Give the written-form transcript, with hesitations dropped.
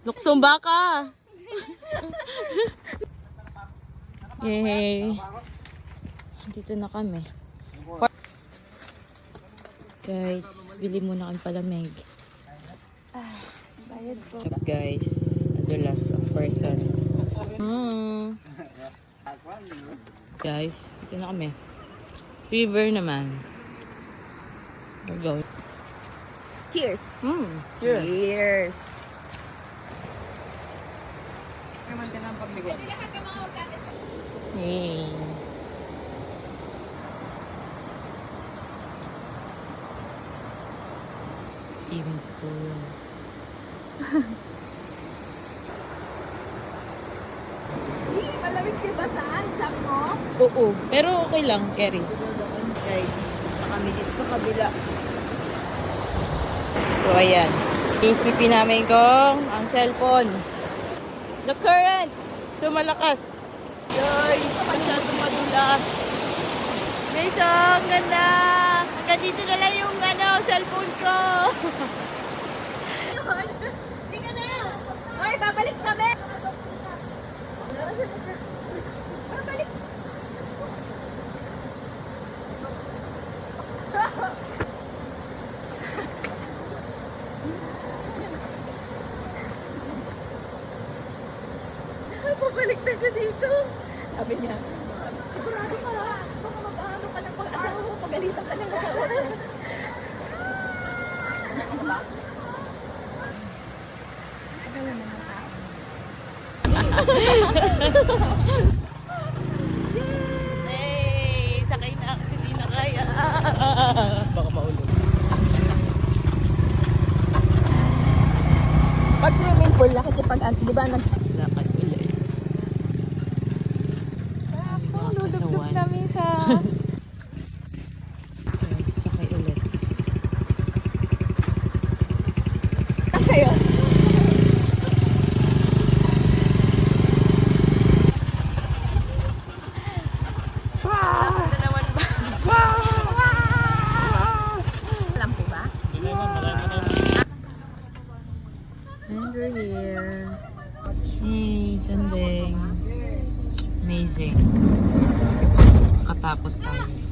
Luksong baka. Yay. Dito na kami. Guys, bili muna kami palamig. Bayad po. Guys, nadulas ang person. Guys, dito na kami. River naman. We're going. Cheers. Cheers. Cheers. Naman ka ng pagbigot. Yay. Even si Kuya. Malamig ka ba saan? Sabi mo? Oo, pero okay lang, Kerry. Guys, kami dito sa kabila. So, ayan. Isipin namin kung ang cellphone. The current. Tumalakas. Guys, masyadong madulas. Guys, ang ganda. Hanggang dito na lang yung cellphone ko. Tingnan na. Ay, babalik kami. Babalik. Pabalik na siya dito. Sabi niya, sigurado ka, baka mag-ano ka ng pag-asawa mo, pagalitan ka ng asawa. Hey, sakay na ako si Tina kaya. Baka maulog. Pag swimming pool, nakikipag-anti, di ba? Lakad ulit. Lulubog namin sa... Guys, sakay ulit. Sa'yo. Ito naman ba? Alam po ba? And we're here. Hey, Sandeng. Amazing. Katapos tayo.